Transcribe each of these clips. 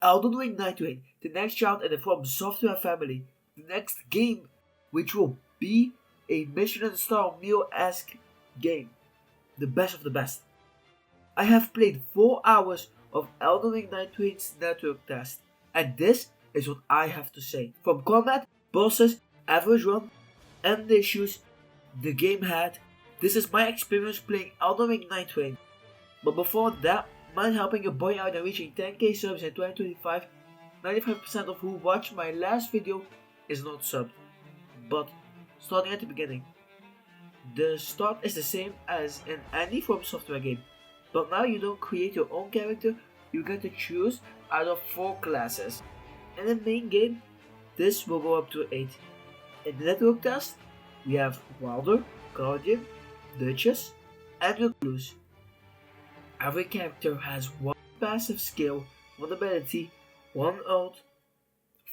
Elden Ring Nightreign, the next child in the FromSoftware family, the next game which will be a Michelin-star meal-esque game, the best of the best. I have played 4 hours of Elden Ring Nightreign's network test, and this is what I have to say. From combat, bosses, average run, and issues the game had, this is my experience playing Elden Ring Nightreign. But before that, mind helping a boy out and reaching 10k subs in 2025, 95% of who watched my last video is not subbed. But starting at the beginning. The start is the same as in any FromSoftware game, but now you don't create your own character, you get to choose out of 4 classes. In the main game, this will go up to 8. In the network test, we have Wilder, Guardian, Duchess, and Recluse. Every character has 1 passive skill, 1 ability, 1 ult,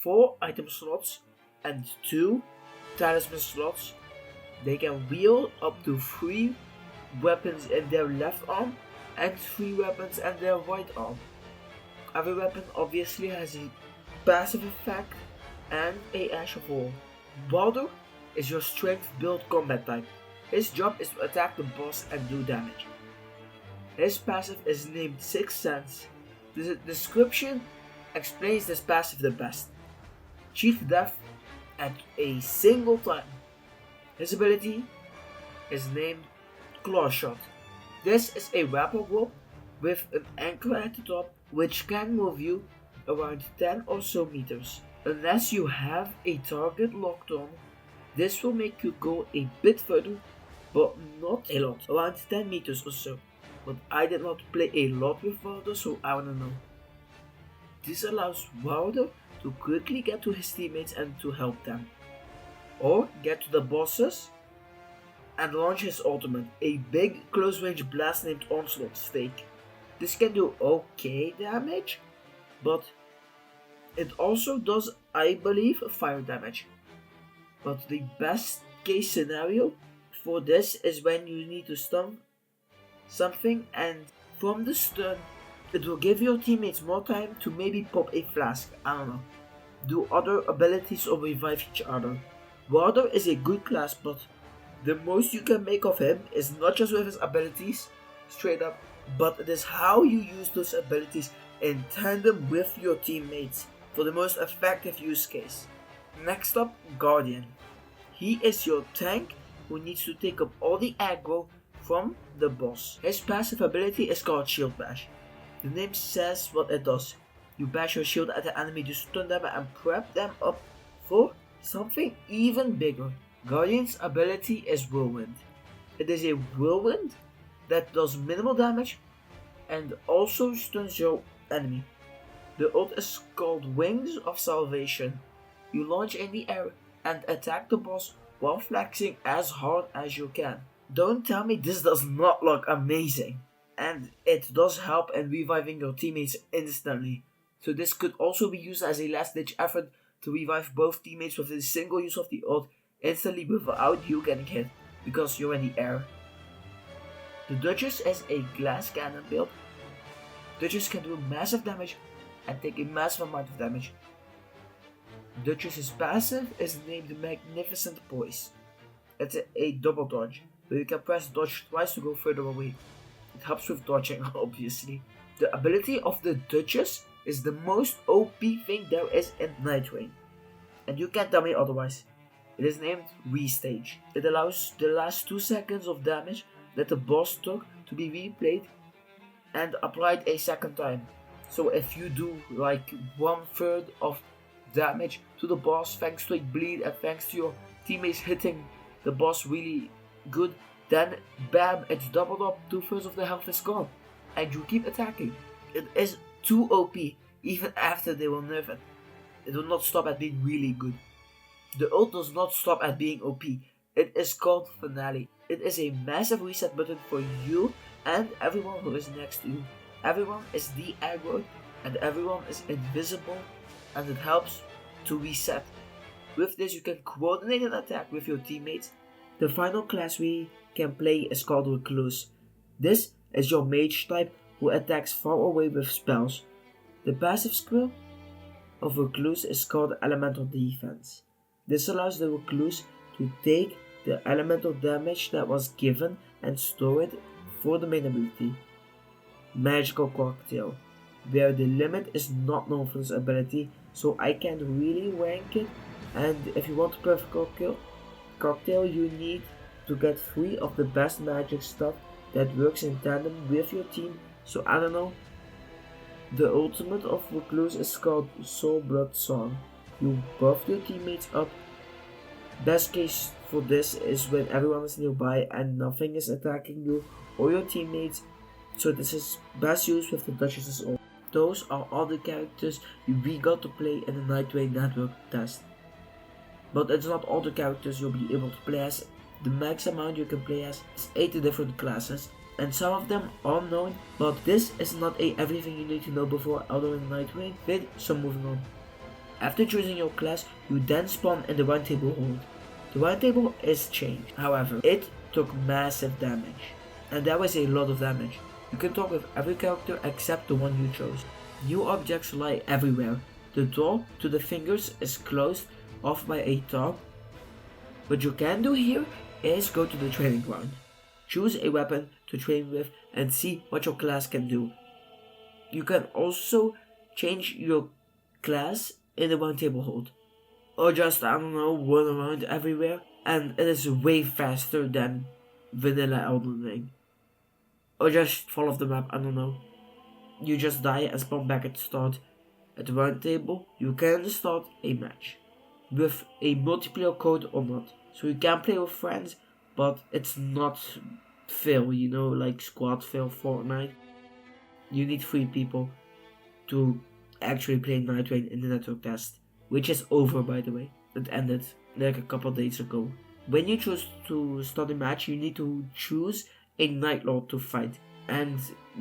4 item slots, and 2 talisman slots. They can wield up to 3 weapons in their left arm and 3 weapons in their right arm. Every weapon obviously has a passive effect and a Ash of War. Baldur is your strength build combat type. His job is to attack the boss and do damage. His passive is named Sixth Sense. The description explains this passive the best. Chief Death at a single time. His ability is named Claw Shot. This is a rappel rope with an anchor at the top which can move you around 10 or so meters. Unless you have a target locked on, this will make you go a bit further, but not a lot, around 10 meters or so. But I did not play a lot with Wilder, so I wanna know. This allows Wilder to quickly get to his teammates and to help them. Or get to the bosses and launch his ultimate, a big close range blast named Onslaught Stake. This can do okay damage, but it also does, I believe, fire damage. But the best case scenario for this is when you need to stun something, and from the stun it will give your teammates more time to maybe pop a flask, I don't know, do other abilities or revive each other. Wilder is a good class, but the most you can make of him is not just with his abilities, straight up, but it is how you use those abilities in tandem with your teammates for the most effective use case. Next up, Guardian. He is your tank who needs to take up all the aggro from the boss. His passive ability is called Shield Bash. The name says what it does. You bash your shield at the enemy to stun them and prep them up for something even bigger. Guardian's ability is Whirlwind. It is a whirlwind that does minimal damage and also stuns your enemy. The ult is called Wings of Salvation. You launch in the air and attack the boss while flexing as hard as you can. Don't tell me this does not look amazing. And it does help in reviving your teammates instantly. So this could also be used as a last ditch effort to revive both teammates with a single use of the ult instantly without you getting hit, because you're in the air. The Duchess is a glass cannon build. Duchess can do massive damage and take a massive amount of damage. Duchess's passive is named Magnificent Poise. It's a double dodge, where you can press dodge twice to go further away. It helps with dodging, obviously. The ability of the Duchess is the most OP thing there is in Nightreign, and you can't tell me otherwise. It is named Restage. It allows the last 2 seconds of damage that the boss took to be replayed and applied a second time. So if you do like 1/3 of damage to the boss thanks to a bleed and thanks to your teammates hitting the boss really good, then bam, it's doubled up, 2/3 of the health is gone, and you keep attacking. It is too OP, even after they will nerf it. It will not stop at being really good. The ult does not stop at being OP. It is called Finale. It is a massive reset button for you and everyone who is next to you. Everyone is de-aggroed and everyone is invisible, and it helps to reset. With this you can coordinate an attack with your teammates. The final class we can play is called Recluse. This is your mage type who attacks far away with spells. The passive skill of Recluse is called Elemental Defense. This allows the Recluse to take the elemental damage that was given and store it for the main ability, Magical Cocktail, where the limit is not known for this ability, so I can't really rank it. And if you want a perfect cocktail, you need to get 3 of the best magic stuff that works in tandem with your team. So I don't know. The ultimate of Recluse is called Soul Blood Song. You buff your teammates up. Best case for this is when everyone is nearby and nothing is attacking you or your teammates. So this is best used with the Duchess's ult. Those are all the characters we got to play in the Nightreign network test. But it's not all the characters you'll be able to play as. The max amount you can play as is 80 different classes, and some of them are known, but this is not everything you need to know before Elden Ring Nightreign vid, so moving on. After choosing your class, you then spawn in the round table hold. The round table is changed, however, it took massive damage, and that was a lot of damage. You can talk with every character except the one you chose. New objects lie everywhere. The door to the fingers is closed off by a top. What you can do here is go to the training ground. Choose a weapon to train with and see what your class can do. You can also change your class in the round table hold, or just, I don't know, run around everywhere, and it is way faster than vanilla Elden Ring. Or just fall off the map, I don't know. You just die and spawn back at the start. At the round table, you can start a match with a multiplayer code or not. So you can play with friends, but it's not fail, you know, like squad fail Fortnite. You need 3 people to actually play Nightreign in the network test, which is over, by the way. It ended like a couple days ago. When you choose to start a match, you need to choose a nightlord to fight, and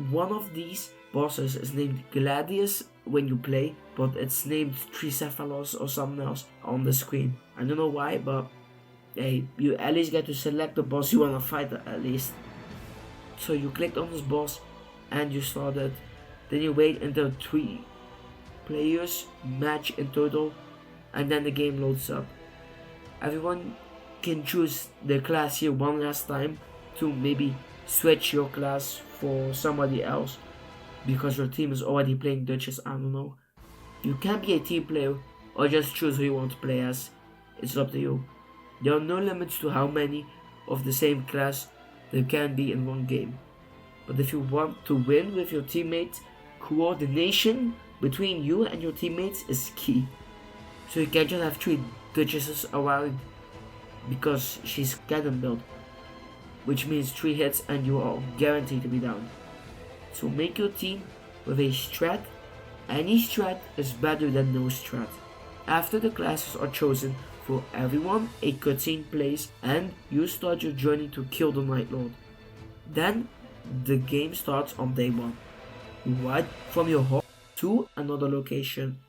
one of these bosses is named Gladius when you play, but it's named Tricephalos or something else on the screen. I don't know why, but hey, you at least get to select the boss you want to fight at least. So you clicked on this boss and you started. Then you wait until 3 players match in total, and then the game loads up. Everyone can choose their class here one last time to maybe switch your class for somebody else because your team is already playing Duchess, I don't know. You can be a team player or just choose who you want to play as. It's up to you. There are no limits to how many of the same class there can be in one game. But if you want to win with your teammates, coordination between you and your teammates is key. So you can't just have 3 Duchesses around because she's cannon build, which means 3 hits and you are guaranteed to be down. So make your team with a strat. Any strat is better than no strat. After the classes are chosen for everyone, a cutscene plays and you start your journey to kill the Nightlord. Then the game starts on day 1. You ride from your home to another location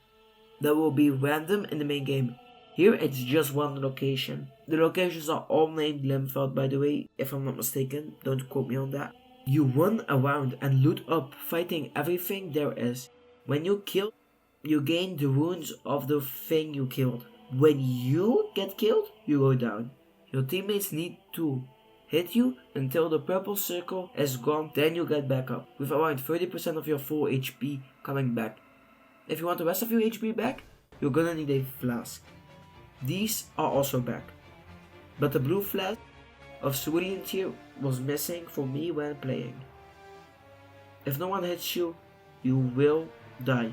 that will be random in the main game. Here it's just one location. The locations are all named Limfeld, by the way, if I'm not mistaken, don't quote me on that. You run around and loot up, fighting everything there is. When you kill, you gain the wounds of the thing you killed. When you get killed, you go down. Your teammates need to hit you until the purple circle is gone, then you get back up, with around 30% of your full HP coming back. If you want the rest of your HP back, you're gonna need a flask. These are also back. But the blue flask of Cerulean Tear was missing for me when playing. If no one hits you, you will die.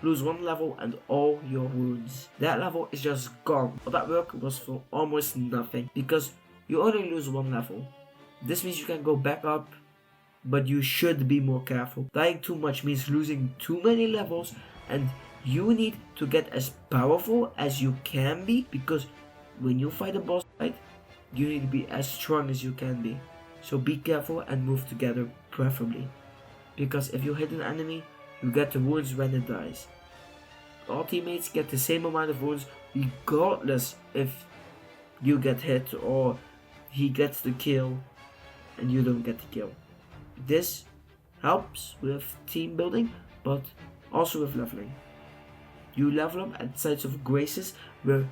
Lose 1 level and all your wounds. That level is just gone. All that work was for almost nothing because you only lose 1 level. This means you can go back up, but you should be more careful. Dying too much means losing too many levels, and you need to get as powerful as you can be, because when you fight a boss fight, you need to be as strong as you can be. So be careful and move together, preferably, because if you hit an enemy, you get the wounds when it dies. All teammates get the same amount of wounds regardless if you get hit or he gets the kill and you don't get the kill. This helps with team building, but Also with leveling. You level up at sites of graces where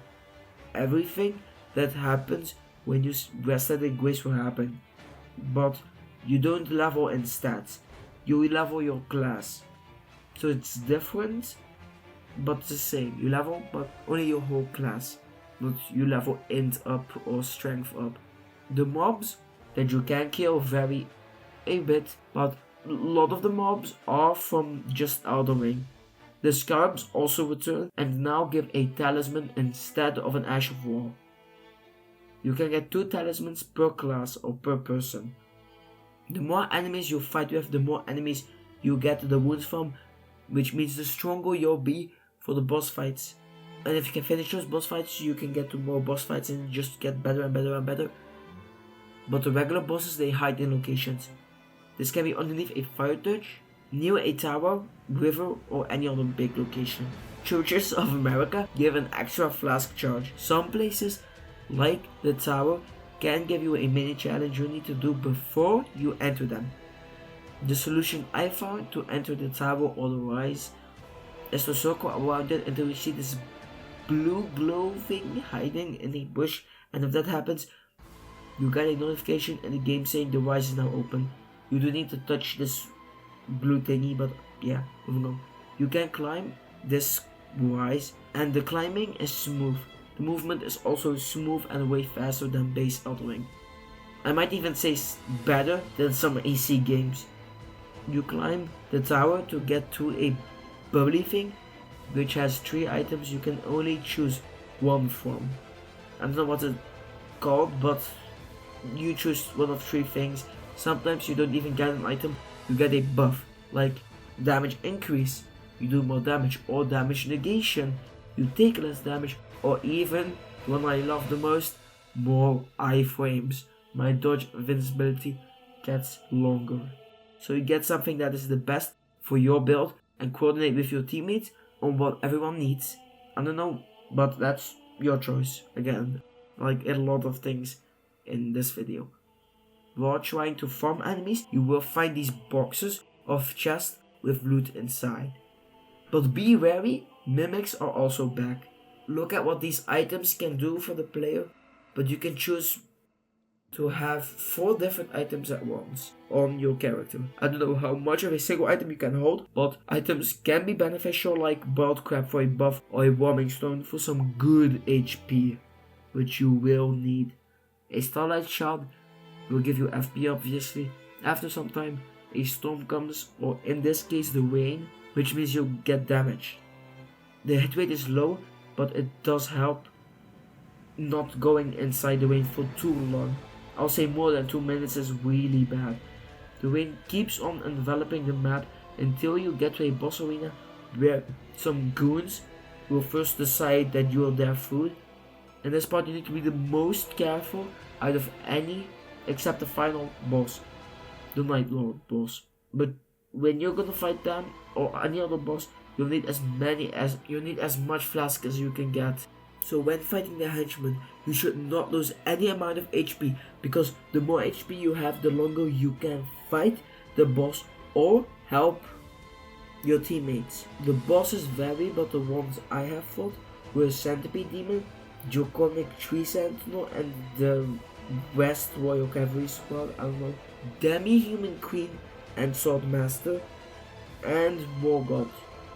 everything that happens when you rest at a grace will happen. But you don't level in stats. You level your class. So it's different, but the same. You level, but only your whole class. Not you level int up or strength up. The mobs that you can kill vary a bit, but a lot of the mobs are from just Elden Ring. The scarabs also return and now give a talisman instead of an Ash of War. You can get 2 talismans per class or per person. The more enemies you fight with, the more enemies you get the wounds from, which means the stronger you'll be for the boss fights. And if you can finish those boss fights, you can get to more boss fights and just get better and better and better. But the regular bosses, they hide in locations. This can be underneath a fire touch, near a tower, river, or any other big location. Churches of America give an extra flask charge. Some places, like the tower, can give you a mini challenge you need to do before you enter them. The solution I found to enter the tower or the rise is to circle around it until you see this blue glow thing hiding in a bush, and if that happens, you get a notification in the game saying the rise is now open. You do need to touch this blue thingy, but yeah, moving on. You can climb this rise, and the climbing is smooth. The movement is also smooth and way faster than base Elden Ring. I might even say better than some AC games. You climb the tower to get to a bubbly thing, which has 3 items you can only choose one from. I don't know what it's called, but you choose one of 3 things. Sometimes you don't even get an item, you get a buff, like damage increase, you do more damage, or damage negation, you take less damage, or even, one I love the most, more iframes. My dodge invincibility gets longer. So you get something that is the best for your build and coordinate with your teammates on what everyone needs. I don't know, but that's your choice. Again, like a lot of things in this video. While trying to farm enemies, you will find these boxes of chests with loot inside. But be wary, mimics are also back. Look at what these items can do for the player, but you can choose to have 4 different items at once on your character. I don't know how much of a single item you can hold, but items can be beneficial, like boiled crab for a buff or a warming stone for some good HP, which you will need. A starlight shard will give you FP obviously. After some time, a storm comes, or in this case the rain, which means you'll get damage. The hit rate is low, but it does help not going inside the rain for too long. I'll say more than 2 minutes is really bad. The rain keeps on enveloping the map until you get to a boss arena where some goons will first decide that you are their food. In this part you need to be the most careful out of any except the final boss, the Nightlord boss. But when you're gonna fight them or any other boss, you'll need as much flask as you can get. So when fighting the henchman, you should not lose any amount of HP, because the more HP you have, the longer you can fight the boss or help your teammates. The bosses vary, but the ones I have fought were Centipede Demon, Draconic Tree Sentinel, and the West Royal Cavalry Squad, I don't know, Demi-Human Queen and Swordmaster, and Morgoth.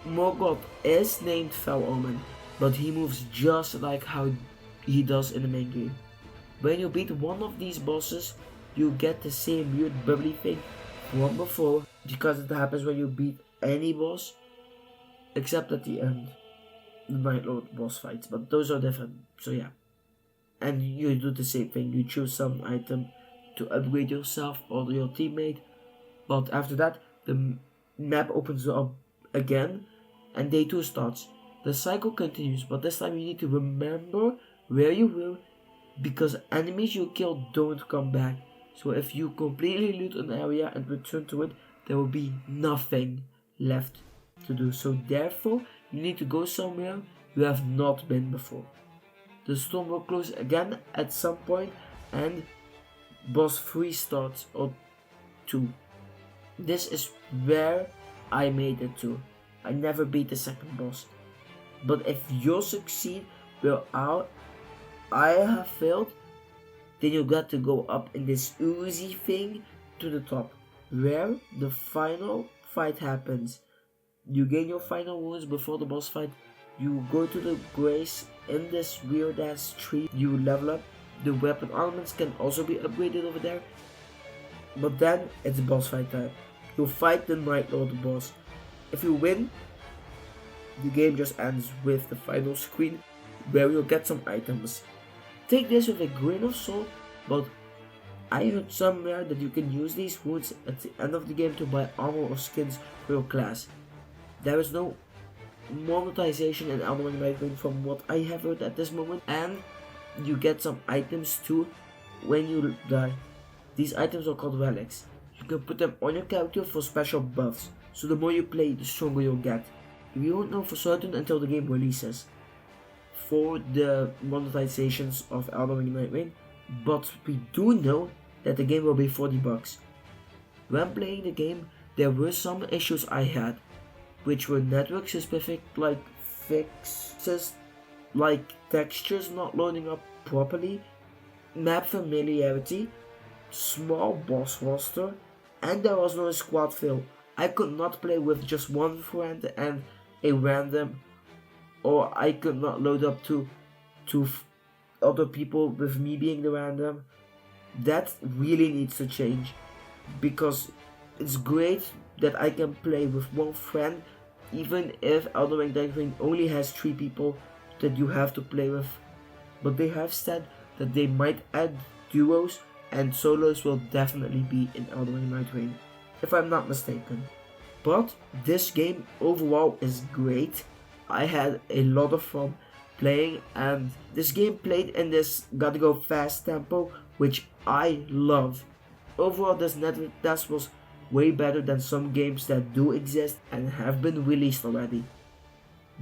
Morgoth is named Fell Omen, but he moves just like how he does in the main game. When you beat one of these bosses, you get the same weird bubbly thing from before, because it happens when you beat any boss, except at the end, the Nightlord boss fights, but those are different, so yeah. And you do the same thing, you choose some item to upgrade yourself or your teammate, but after that, the map opens up again, and day 2 starts. The cycle continues, but this time you need to remember where you were, because enemies you killed don't come back. So if you completely loot an area and return to it, there will be nothing left to do. So therefore, you need to go somewhere you have not been before. The storm will close again at some point, and boss 3 starts, or 2. This is where I made it to. I never beat the second boss. But if you succeed where I have failed, then you got to go up in this oozy thing to the top, where the final fight happens. You gain your final wounds before the boss fight. You go to the grace in this weird ass tree. You level up. The weapon armaments can also be upgraded over there. But then it's boss fight time. You fight the Nightlord boss. If you win, the game just ends with the final screen where you'll get some items. Take this with a grain of salt, but I heard somewhere that you can use these wounds at the end of the game to buy armor or skins for your class. There is no monetization in Elden Ring Nightreign from what I have heard at this moment, and you get some items too when you die. These items are called relics. You can put them on your character for special buffs, so the more you play, the stronger you'll get. We won't know for certain until the game releases for the monetizations of Elden Ring Nightreign, but we do know that the game will be $40. When playing the game, there were some issues I had, which were network specific, like fixes, like textures not loading up properly, map familiarity, small boss roster, and there was no squad fill. I could not play with just one friend and a random, or I could not load up to other people with me being the random. That really needs to change, because it's great that I can play with one friend even if Elden Ring Nightreign only has 3 people that you have to play with. But they have said that they might add duos, and solos will definitely be in Elden Ring Nightreign, if I'm not mistaken. But this game overall is great. I had a lot of fun playing, and this game played in this gotta go fast tempo, which I love. Overall, this network test was way better than some games that do exist and have been released already.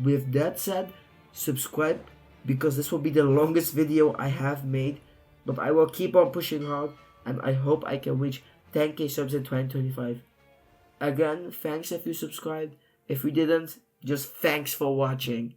With that said, subscribe, because this will be the longest video I have made, but I will keep on pushing hard, and I hope I can reach 10k subs in 2025. Again, thanks if you subscribed. If you didn't, just thanks for watching.